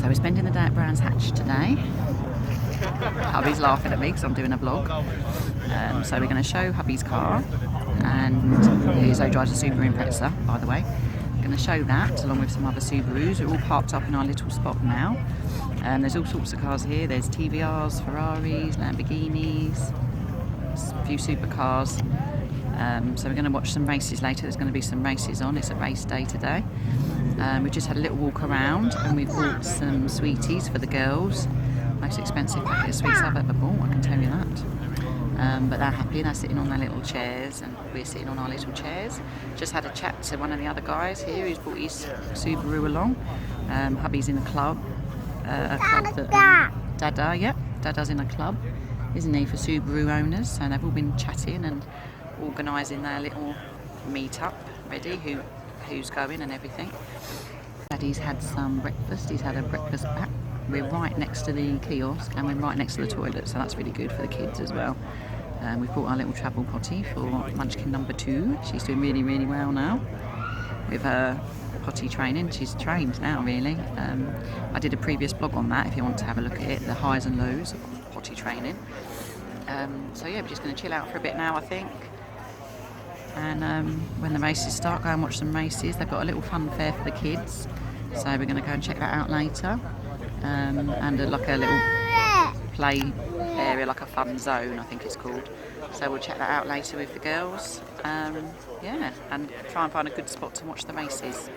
So we're spending the day at Brands Hatch today. Hubby's laughing at me because I'm doing a vlog. So we're going to show Hubby's car, and he also drives a Subaru Impreza, by the way. We're going to show that along with some other Subarus. We're all parked up in our little spot now. There's all sorts of cars here. There's TVRs, Ferraris, Lamborghinis, a few supercars. So we're going to watch some races later. There's going to be some races on. It's a race day today. We've just had a little walk around and we've bought some sweeties for the girls. Most expensive packet of sweets I've ever bought, I can tell you that. But they're happy, they're sitting on their little chairs and we're sitting on our little chairs. Just had a chat to one of the other guys here who's brought his Subaru along. Hubby's in a club that Dada, yeah, Dada's in a club, isn't he, for Subaru owners. So they've all been chatting and organising their little meet-up ready, who's going and everything. Daddy's had some breakfast, he's had a breakfast pack. We're right next to the kiosk and we're right next to the toilet, so that's really good for the kids as well. We've bought our little travel potty for Munchkin number 2. She's doing really, really well now with her potty training. She's trained now, really. I did a previous blog on that if you want to have a look at it, the highs and lows of potty training. So yeah, we're just going to chill out for a bit now, I think. And when the races start, go and watch some races. They've got a little fun fair for the kids, so we're going to go and check that out later. And like a little play area, like a fun zone, I think it's called. So we'll check that out later with the girls. Yeah, and try and find a good spot to watch the races.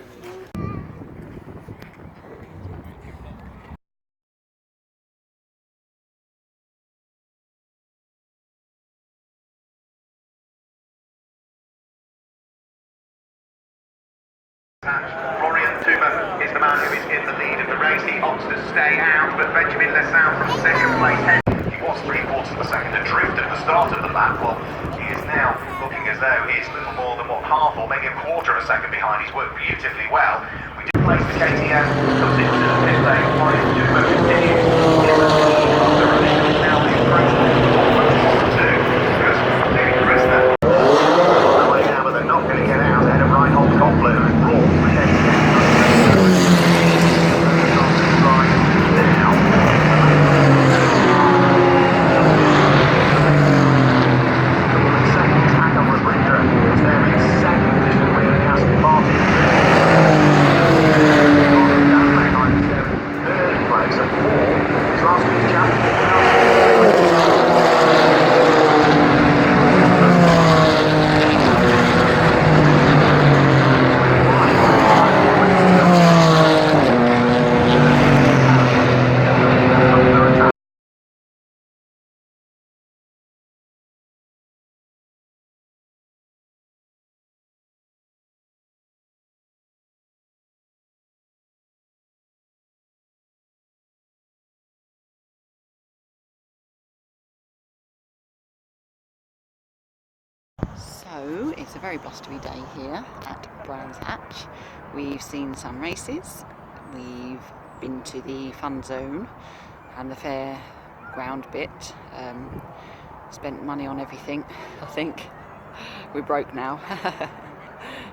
Florian Tuma is the man who is in the lead of the race. He opts to stay out, but Benjamin Lessau from second place. He was 3/4 of a second adrift at the start of the lap. Well, he is now looking as though he's little more than half or maybe a quarter of a second behind. He's worked beautifully well. We did place the KTM, comes into the pit lane. Florian Tuma continues in the lead of the race. Now the approach to 2 because David Christner away now, but they're not going to get out ahead of Reinhold Koppler, who's brought the KTM. So it's a very blustery day here at Brands Hatch. We've seen some races, we've been to the fun zone and the fairground bit, spent money on everything, I think. We're broke now.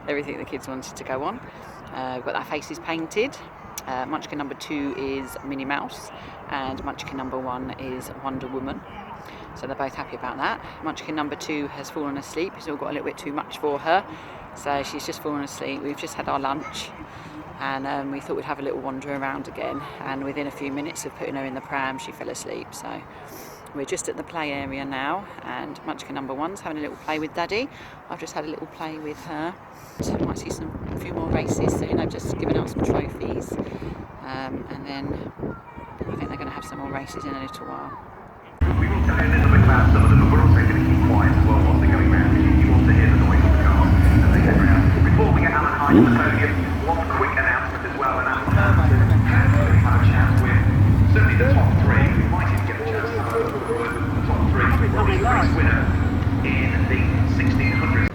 Everything the kids wanted to go on. We've got our faces painted. Munchkin number 2 is Minnie Mouse and Munchkin number 1 is Wonder Woman. So they're both happy about that. Munchkin number 2 has fallen asleep. It's all got a little bit too much for her. So she's just fallen asleep. We've just had our lunch and we thought we'd have a little wander around again. And within a few minutes of putting her in the pram, she fell asleep. So we're just at the play area now and Munchkin number 1's having a little play with Daddy. I've just had a little play with her. So we might see a few more races soon. I've just given out some trophies. And then I think they're going to have some more races in a little while. We will tell you a little bit about some of them, but we're also going to keep quiet as well while they're going round. You want to hear the noise of the cars as they get round. Before we get Alan Hyde to the podium, one quick announcement as well, and Alan Hyde have a chat with certainly the top 3. We might even get a chance to have a look at the top 3. Probably race winner in the 1600s.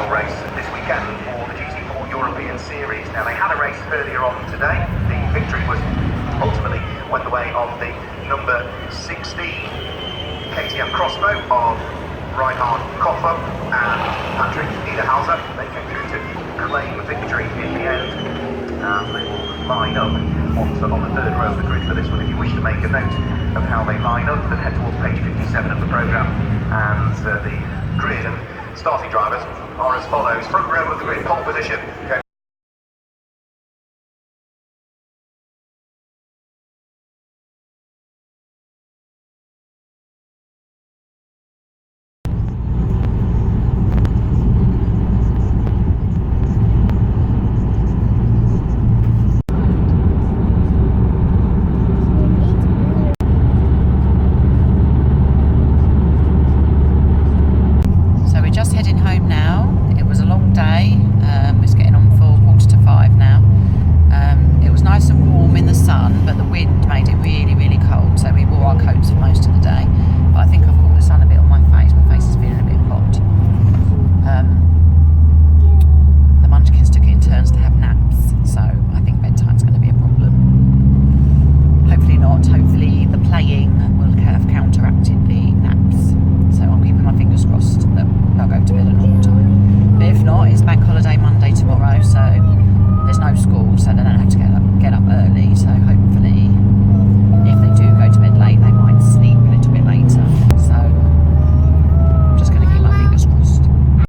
race this weekend for the GT4 European Series. Now, they had a race earlier on today. The victory was ultimately went the way of the number 16 KTM Crossbow of Reinhard Koffer and Patrick Niederhauser. They came through to claim victory in the end, and they will line up on the third row of the grid for this one. If you wish to make a note of how they line up, then head towards page 57 of the programme, and the grid and starting drivers are as follows. Front row of the grid, pole position.